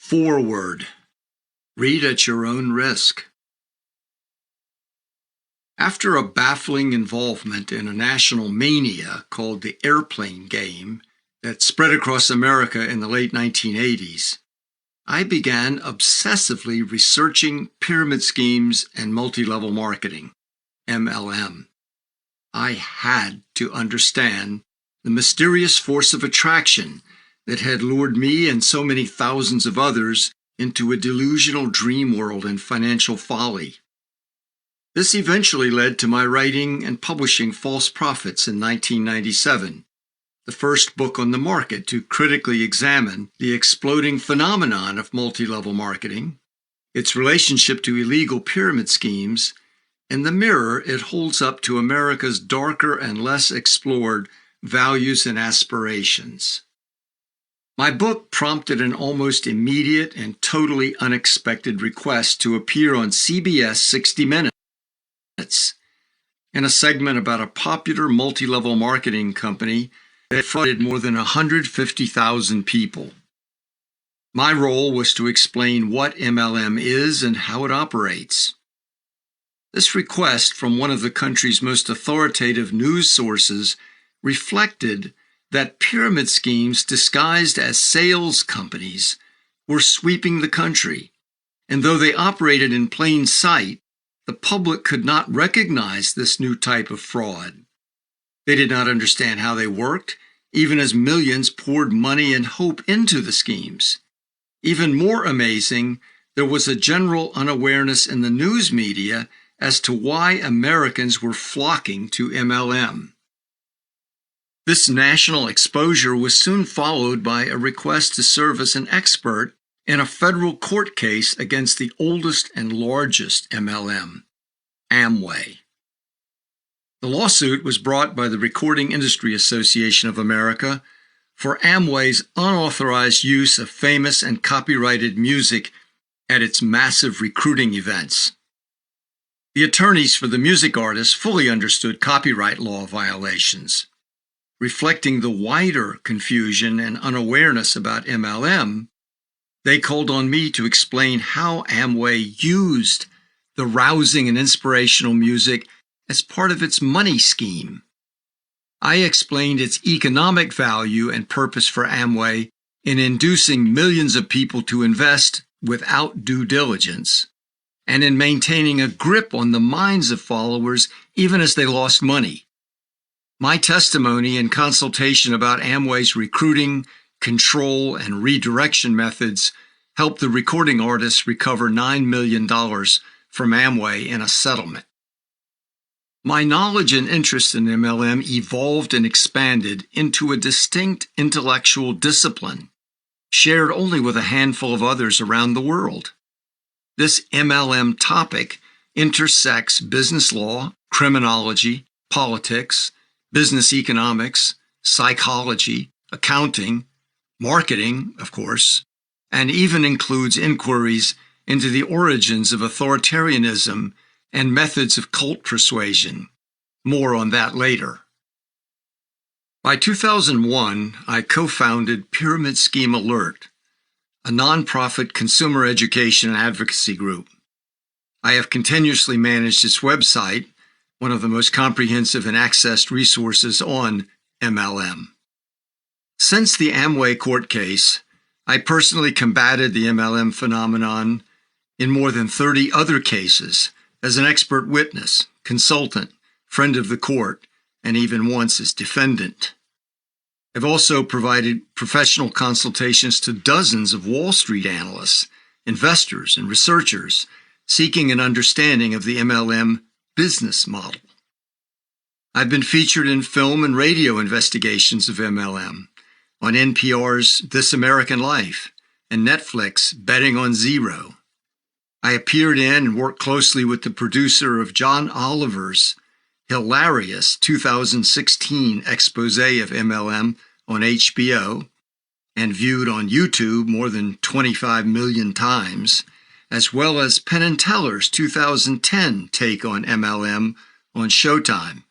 Forward. Read at your own risk. After a baffling involvement in a national mania called the airplane game that spread across America in the late 1980s, I began obsessively researching pyramid schemes and multi-level marketing, MLM. I had to understand the mysterious force of attraction that had lured me and so many thousands of others into a delusional dream world and financial folly. This eventually led to my writing and publishing False Prophets in 1997, the first book on the market to critically examine the exploding phenomenon of multi-level marketing, its relationship to illegal pyramid schemes, and the mirror it holds up to America's darker and less explored values and aspirations. My book prompted an almost immediate and totally unexpected request to appear on CBS 60 Minutes in a segment about a popular multi-level marketing company that defrauded more than 150,000 people. My role was to explain what MLM is and how it operates. This request from one of the country's most authoritative news sources reflected that pyramid schemes disguised as sales companies were sweeping the country, and though they operated in plain sight, the public could not recognize this new type of fraud. They did not understand how they worked, even as millions poured money and hope into the schemes. Even more amazing, there was a general unawareness in the news media as to why Americans were flocking to MLM. This national exposure was soon followed by a request to serve as an expert in a federal court case against the oldest and largest MLM, Amway. The lawsuit was brought by the Recording Industry Association of America for Amway's unauthorized use of famous and copyrighted music at its massive recruiting events. The attorneys for the music artists fully understood copyright law violations. Reflecting the wider confusion and unawareness about MLM, they called on me to explain how Amway used the rousing and inspirational music as part of its money scheme. I explained its economic value and purpose for Amway in inducing millions of people to invest without due diligence, and in maintaining a grip on the minds of followers even as they lost money. My testimony and consultation about Amway's recruiting, control, and redirection methods helped the recording artists recover $9 million from Amway in a settlement. My knowledge and interest in MLM evolved and expanded into a distinct intellectual discipline, shared only with a handful of others around the world. This MLM topic intersects business law, criminology, politics, business economics, psychology, accounting, marketing, of course, and even includes inquiries into the origins of authoritarianism and methods of cult persuasion. More on that later. By 2001, I co-founded Pyramid Scheme Alert, a nonprofit consumer education and advocacy group. I have continuously managed its website, one of the most comprehensive and accessed resources on MLM. Since the Amway court case, I personally combated the MLM phenomenon in more than 30 other cases as an expert witness, consultant, friend of the court, and even once as defendant. I've also provided professional consultations to dozens of Wall Street analysts, investors, and researchers seeking an understanding of the MLM business model. I've been featured in film and radio investigations of MLM, on NPR's This American Life and Netflix Betting on Zero. I appeared in and worked closely with the producer of John Oliver's hilarious 2016 expose of MLM on HBO and viewed on YouTube more than 25 million times, as well as Penn and Teller's 2010 take on MLM on Showtime.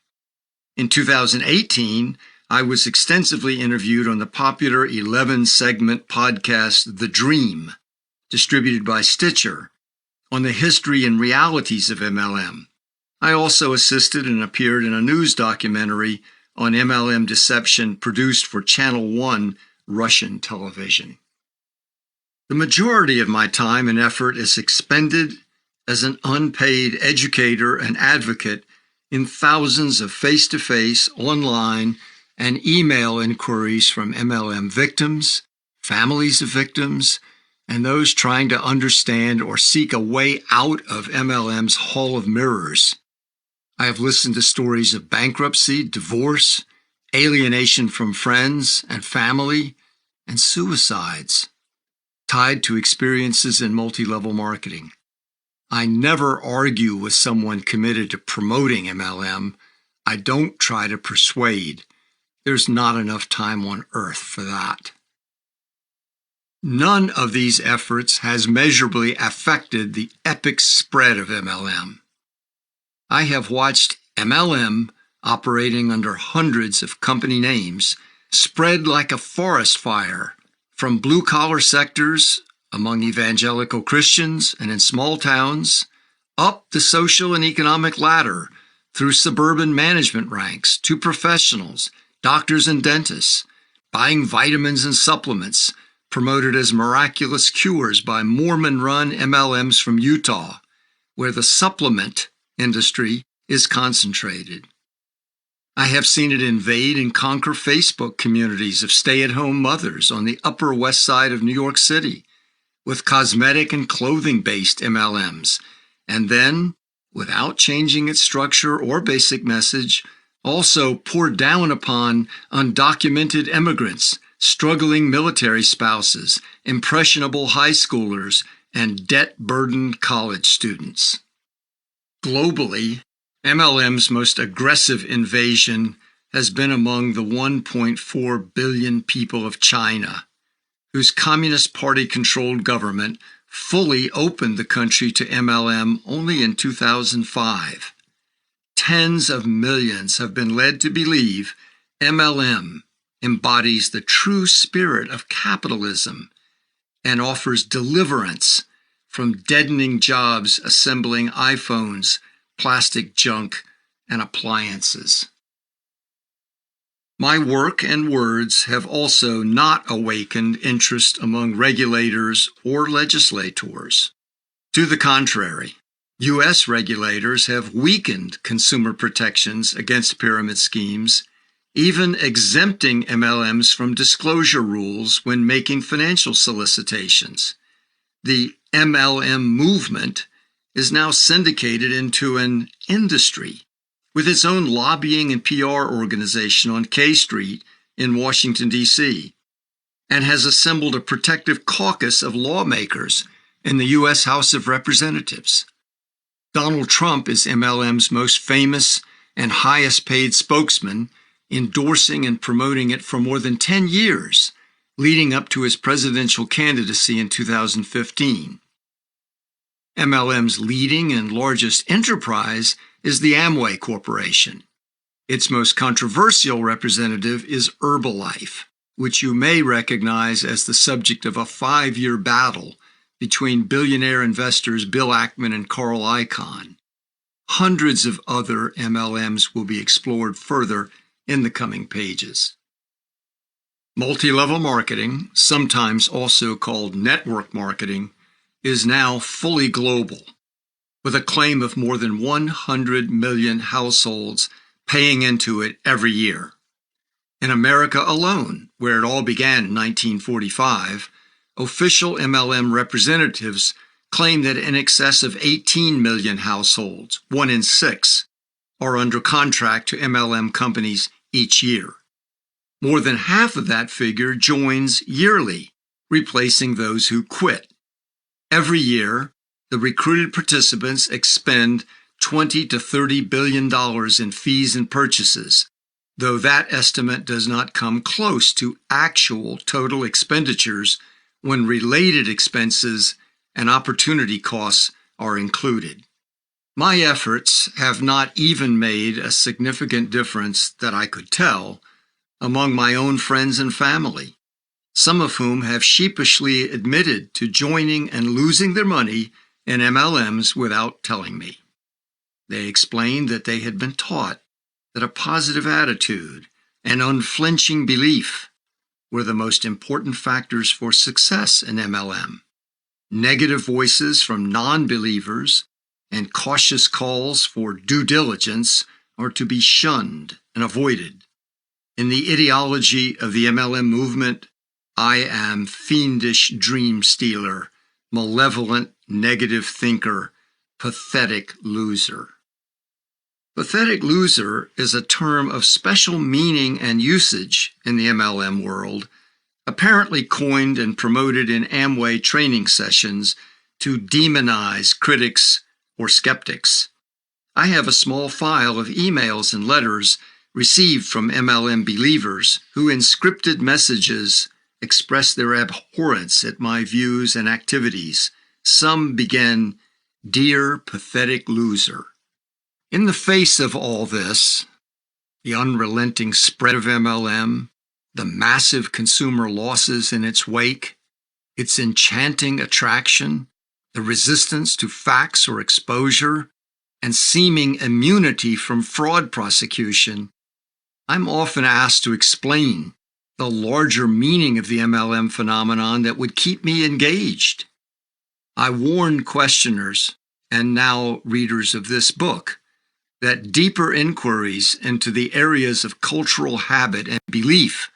In 2018, I was extensively interviewed on the popular 11-segment podcast The Dream, distributed by Stitcher, on the history and realities of MLM. I also assisted and appeared in a news documentary on MLM deception produced for Channel 1 Russian television. The majority of my time and effort is expended as an unpaid educator and advocate in thousands of face-to-face, online, and email inquiries from MLM victims, families of victims, and those trying to understand or seek a way out of MLM's hall of mirrors. I have listened to stories of bankruptcy, divorce, alienation from friends and family, and suicides tied to experiences in multi-level marketing. I never argue with someone committed to promoting MLM. I don't try to persuade. There's not enough time on earth for that. None of these efforts has measurably affected the epic spread of MLM. I have watched MLM, operating under hundreds of company names, spread like a forest fire from blue-collar sectors among evangelical Christians and in small towns, up the social and economic ladder through suburban management ranks to professionals, doctors and dentists, buying vitamins and supplements promoted as miraculous cures by Mormon-run MLMs from Utah, where the supplement industry is concentrated. I have seen it invade and conquer Facebook communities of stay-at-home mothers on the Upper West Side of New York City with cosmetic and clothing-based MLMs, and then, without changing its structure or basic message, also pour down upon undocumented immigrants, struggling military spouses, impressionable high schoolers, and debt-burdened college students. Globally, MLM's most aggressive invasion has been among the 1.4 billion people of China, whose Communist Party-controlled government fully opened the country to MLM only in 2005. Tens of millions have been led to believe MLM embodies the true spirit of capitalism and offers deliverance from deadening jobs assembling iPhones, plastic junk, and appliances. My work and words have also not awakened interest among regulators or legislators. To the contrary, U.S. regulators have weakened consumer protections against pyramid schemes, even exempting MLMs from disclosure rules when making financial solicitations. The MLM movement is now syndicated into an industry with its own lobbying and PR organization on K Street in Washington, D.C., and has assembled a protective caucus of lawmakers in the U.S. House of Representatives. Donald Trump is MLM's most famous and highest-paid spokesman, endorsing and promoting it for more than 10 years, leading up to his presidential candidacy in 2015. MLM's leading and largest enterprise is the Amway Corporation. Its most controversial representative is Herbalife, which you may recognize as the subject of a 5-year battle between billionaire investors Bill Ackman and Carl Icahn. Hundreds of other MLMs will be explored further in the coming pages. Multi-level marketing, sometimes also called network marketing, is now fully global, with a claim of more than 100 million households paying into it every year. In America alone, where it all began in 1945, official MLM representatives claim that in excess of 18 million households, 1 in 6, are under contract to MLM companies each year. More than half of that figure joins yearly, replacing those who quit. Every year, the recruited participants expend $20 to $30 billion in fees and purchases, though that estimate does not come close to actual total expenditures when related expenses and opportunity costs are included. My efforts have not even made a significant difference that I could tell among my own friends and family. some of whom have sheepishly admitted to joining and losing their money in MLMs without telling me. They explained that they had been taught that a positive attitude and unflinching belief were the most important factors for success in MLM. Negative voices from non-believers and cautious calls for due diligence are to be shunned and avoided. In the ideology of the MLM movement, I am fiendish dream stealer, malevolent negative thinker, pathetic loser. Pathetic loser is a term of special meaning and usage in the MLM world, apparently coined and promoted in Amway training sessions to demonize critics or skeptics. I have a small file of emails and letters received from MLM believers who in scripted messages express their abhorrence at my views and activities. Some begin, "Dear pathetic loser." In the face of all this, the unrelenting spread of MLM, the massive consumer losses in its wake, its enchanting attraction, the resistance to facts or exposure, and seeming immunity from fraud prosecution, I'm often asked to explain the larger meaning of the MLM phenomenon that would keep me engaged. I warn questioners, and now readers of this book, that deeper inquiries into the areas of cultural habit and belief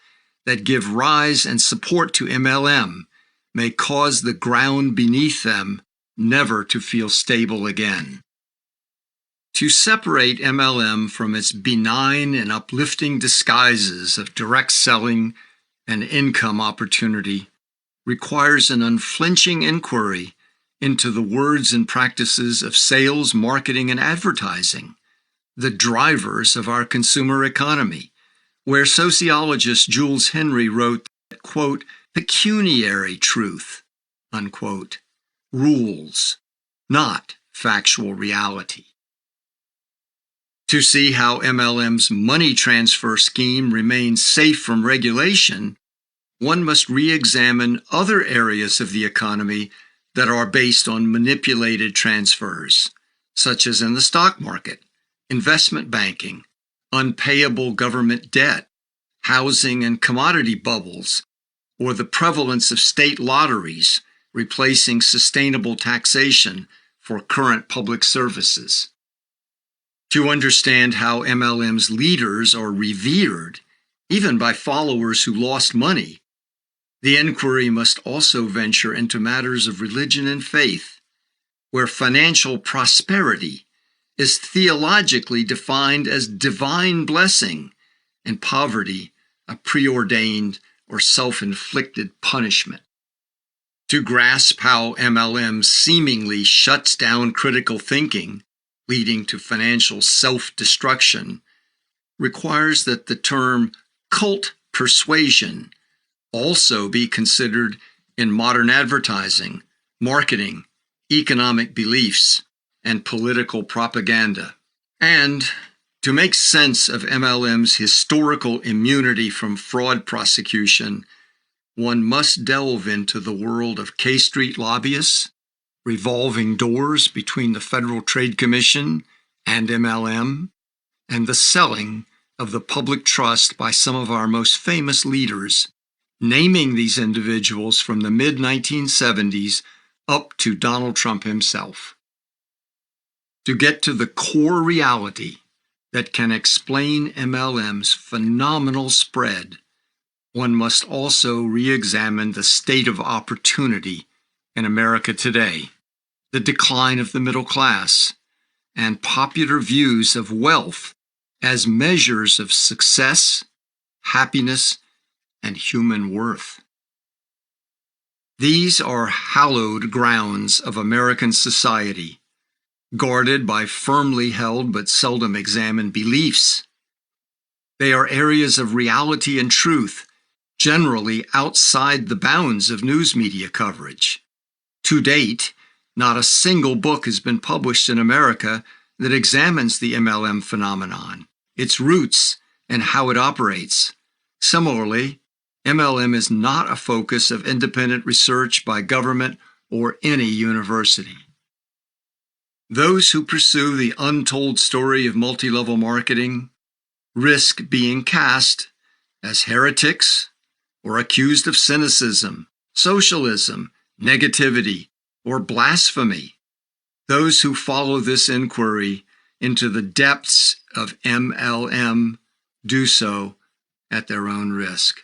that give rise and support to MLM may cause the ground beneath them never to feel stable again. To separate MLM from its benign and uplifting disguises of direct selling and income opportunity requires an unflinching inquiry into the words and practices of sales, marketing, and advertising, the drivers of our consumer economy, where sociologist Jules Henry wrote that, quote, pecuniary truth, unquote, rules, not factual reality. To see how MLM's money transfer scheme remains safe from regulation, one must re-examine other areas of the economy that are based on manipulated transfers, such as in the stock market, investment banking, unpayable government debt, housing and commodity bubbles, or the prevalence of state lotteries replacing sustainable taxation for current public services. To understand how MLM's leaders are revered, even by followers who lost money, the inquiry must also venture into matters of religion and faith, where financial prosperity is theologically defined as divine blessing and poverty a preordained or self-inflicted punishment. To grasp how MLM seemingly shuts down critical thinking, leading to financial self-destruction, requires that the term cult persuasion also be considered in modern advertising, marketing, economic beliefs, and political propaganda. And to make sense of MLM's historical immunity from fraud prosecution, one must delve into the world of K Street lobbyists, revolving doors between the Federal Trade Commission and MLM, and the selling of the public trust by some of our most famous leaders, naming these individuals from the mid-1970s up to Donald Trump himself. To get to the core reality that can explain MLM's phenomenal spread, one must also re-examine the state of opportunity in America today, the decline of the middle class, and popular views of wealth as measures of success, happiness, and human worth. These are hallowed grounds of American society, guarded by firmly held but seldom examined beliefs. They are areas of reality and truth, generally outside the bounds of news media coverage. To date, not a single book has been published in America that examines the MLM phenomenon, its roots, and how it operates. Similarly, MLM is not a focus of independent research by government or any university. Those who pursue the untold story of multi-level marketing risk being cast as heretics or accused of cynicism, socialism, negativity, or blasphemy. Those who follow this inquiry into the depths of MLM do so at their own risk.